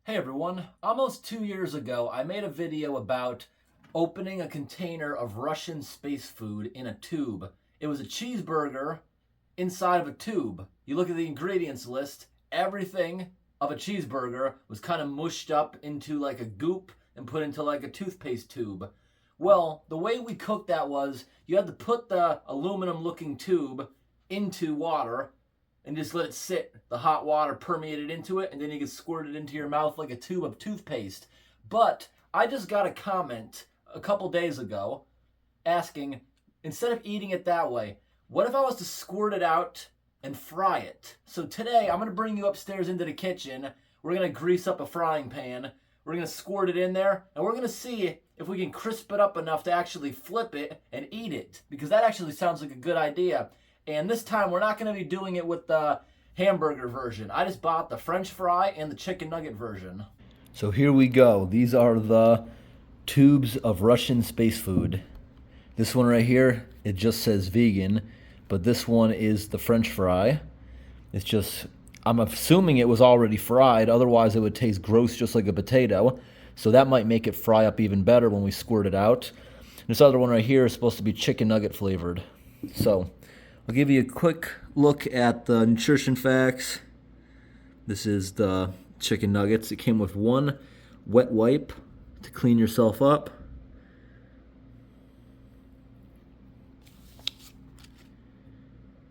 Hey everyone, almost 2 years ago I made a video about opening a container of Russian space food in a tube. It was a cheeseburger inside of a tube. You look at the ingredients list, everything of a cheeseburger was kind of mushed up into like a goop and put into like a toothpaste tube. Well, the way we cooked that was you had to put the aluminum looking tube into water and just let it sit. The hot water permeated into it, and then you can squirt it into your mouth like a tube of toothpaste. But I just got a comment a couple days ago asking, instead of eating it that way, what if I was to squirt it out and fry it? So today, I'm going to bring you upstairs into the kitchen. We're going to grease up a frying pan. We're going to squirt it in there, and we're going to see if we can crisp it up enough to actually flip it and eat it, because that actually sounds like a good idea. And this time, we're not going to be doing it with the hamburger version. I just bought the French fry and the chicken nugget version. So here we go. These are the tubes of Russian space food. This one right here, it just says vegan, but this one is the French fry. It's just, I'm assuming it was already fried, otherwise it would taste gross just like a potato. So that might make it fry up even better when we squirt it out. This other one right here is supposed to be chicken nugget flavored. So I'll give you a quick look at the nutrition facts. This is the chicken nuggets. It came with one wet wipe to clean yourself up.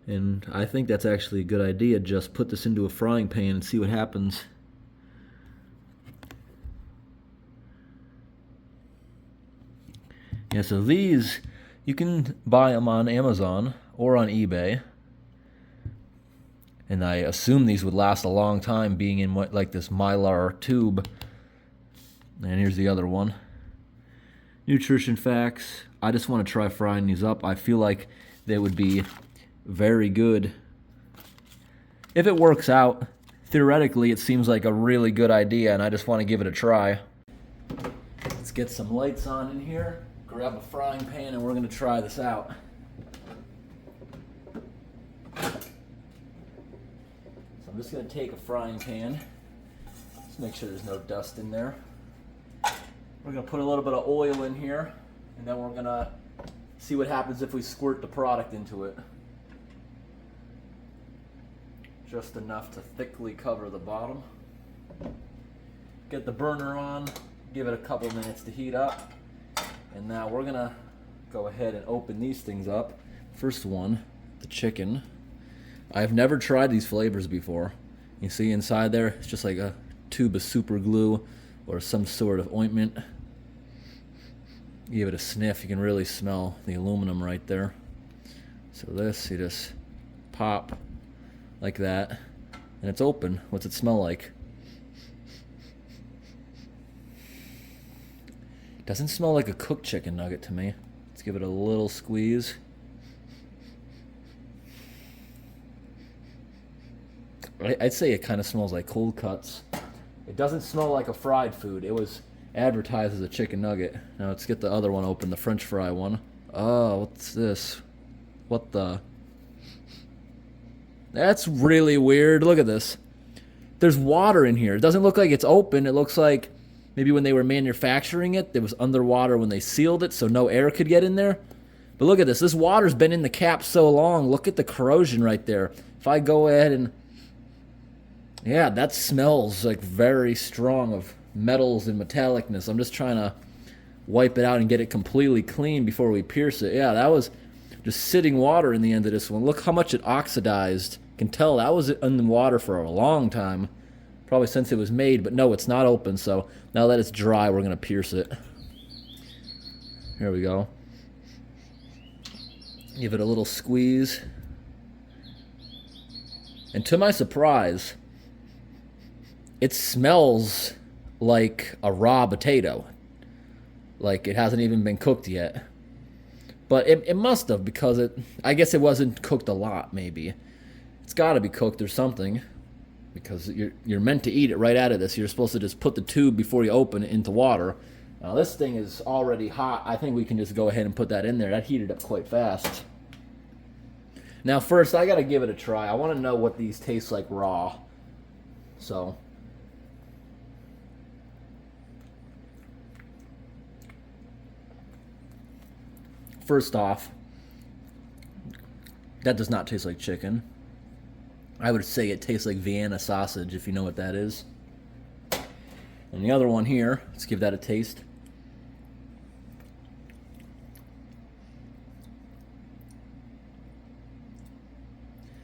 And I think that's actually a good idea. Just put this into a frying pan and see what happens. Yeah, so these, you can buy them on Amazon or on eBay. And I assume these would last a long time being in what, like this Mylar tube. And here's the other one. Nutrition facts. I just want to try frying these up. I feel like they would be very good. If it works out, theoretically it seems like a really good idea, and I just want to give it a try. Let's get some lights on in here, grab a frying pan, and we're going to try this out. I'm just going to take a frying pan, just make sure there's no dust in there. We're going to put a little bit of oil in here, and then we're going to see what happens if we squirt the product into it. Just enough to thickly cover the bottom. Get the burner on, give it a couple minutes to heat up, and now we're going to go ahead and open these things up. First one, the chicken. I've never tried these flavors before. You see inside there, it's just like a tube of super glue or some sort of ointment. Give it a sniff, you can really smell the aluminum right there. So this, you just pop like that, and it's open. What's it smell like? It doesn't smell like a cooked chicken nugget to me. Let's give it a little squeeze. I'd say it kind of smells like cold cuts. It doesn't smell like a fried food. It was advertised as a chicken nugget. Now let's get the other one open, the French fry one. Oh, what's this? What the? That's really weird. Look at this. There's water in here. It doesn't look like it's open. It looks like maybe when they were manufacturing it, it was underwater when they sealed it so no air could get in there. But look at this. This water's been in the cap so long. Look at the corrosion right there. If I go ahead and... yeah, that smells like very strong of metals and metallicness. I'm just trying to wipe it out and get it completely clean before we pierce it. Yeah, that was just sitting water in the end of this one. Look how much it oxidized. You can tell that was in the water for a long time. Probably since it was made, but no, it's not open. So now that it's dry, we're going to pierce it. Here we go. Give it a little squeeze. And to my surprise, it smells like a raw potato. Like it hasn't even been cooked yet. But it must have, because I guess it wasn't cooked a lot, maybe. It's got to be cooked or something, because you're meant to eat it right out of this. You're supposed to just put the tube before you open it into water. Now this thing is already hot. I think we can just go ahead and put that in there. That heated up quite fast. Now first, I got to give it a try. I want to know what these taste like raw. So First off, that does not taste like chicken. I would say it tastes like Vienna sausage, if you know what that is. And the other one here, let's give that a taste.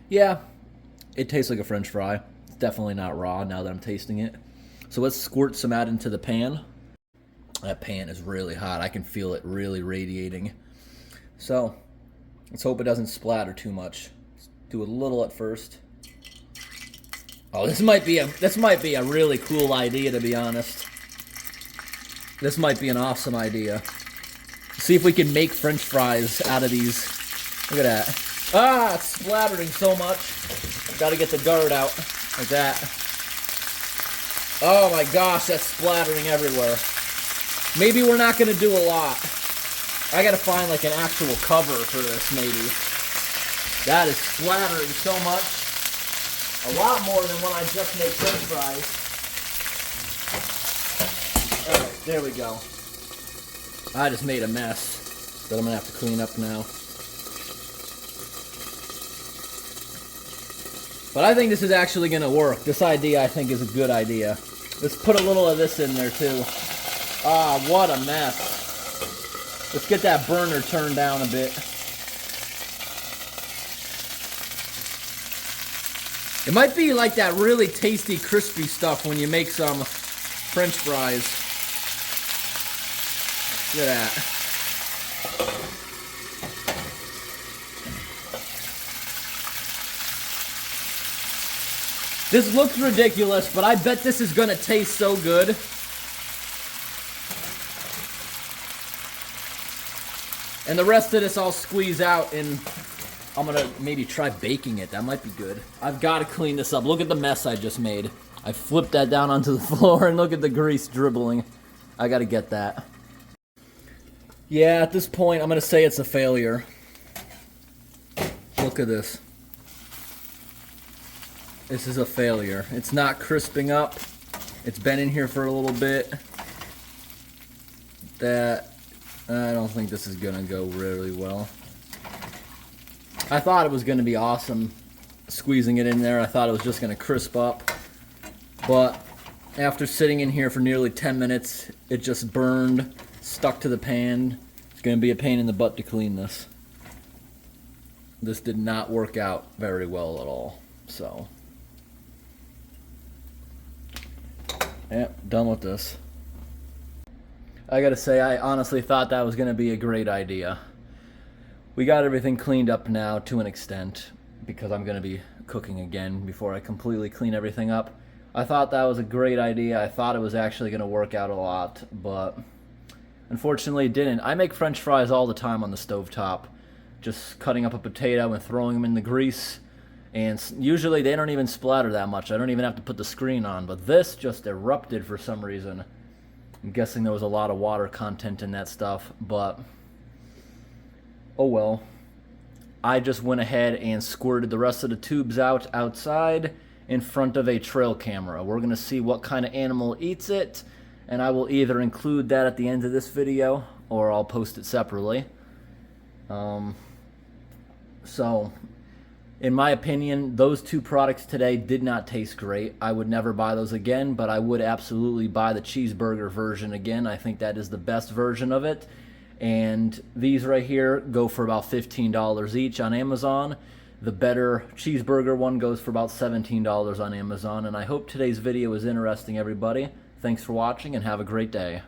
Yeah, it tastes like a French fry. It's definitely not raw now that I'm tasting it. So let's squirt some out into the pan. That pan is really hot. I can feel it really radiating. So let's hope it doesn't splatter too much. Let's do a little at first. Oh, this might be a really cool idea, to be honest. This might be an awesome idea. See if we can make French fries out of these. Look at that. Ah, it's splattering so much. Gotta get the guard out. Like that. Oh my gosh, that's splattering everywhere. Maybe we're not gonna do a lot. I gotta find like an actual cover for this, maybe. That is splattering so much. A lot more than when I just make French fries. Alright, there we go. I just made a mess that I'm gonna have to clean up now. But I think this is actually gonna work. This idea I think is a good idea. Let's put a little of this in there too. Ah, what a mess. Let's get that burner turned down a bit. It might be like that really tasty, crispy stuff when you make some French fries. Look at that. This looks ridiculous, but I bet this is gonna taste so good. And the rest of this I'll squeeze out and I'm gonna maybe try baking it. That might be good. I've got to clean this up. Look at the mess I just made. I flipped that down onto the floor and look at the grease dribbling. I gotta get that. Yeah, at this point, I'm gonna say it's a failure. Look at this. This is a failure. It's not crisping up. It's been in here for a little bit. I don't think this is gonna go really well. I thought it was going to be awesome squeezing it in there. I thought it was just going to crisp up. But after sitting in here for nearly 10 minutes, it just burned, stuck to the pan. It's going to be a pain in the butt to clean this. This did not work out very well at all. So, yep, done with this. I got to say, I honestly thought that was going to be a great idea. We got everything cleaned up now to an extent because I'm going to be cooking again before I completely clean everything up. I thought that was a great idea. I thought it was actually going to work out a lot, but unfortunately it didn't. I make French fries all the time on the stovetop, just cutting up a potato and throwing them in the grease, and usually they don't even splatter that much. I don't even have to put the screen on, but this just erupted for some reason. I'm guessing there was a lot of water content in that stuff, but oh well. I just went ahead and squirted the rest of the tubes out outside in front of a trail camera. We're going to see what kind of animal eats it, and I will either include that at the end of this video or I'll post it separately. So, in my opinion, those two products today did not taste great. I would never buy those again, but I would absolutely buy the cheeseburger version again. I think that is the best version of it. And these right here go for about $15 each on Amazon. The better cheeseburger one goes for about $17 on Amazon. And I hope today's video was interesting, everybody. Thanks for watching and have a great day.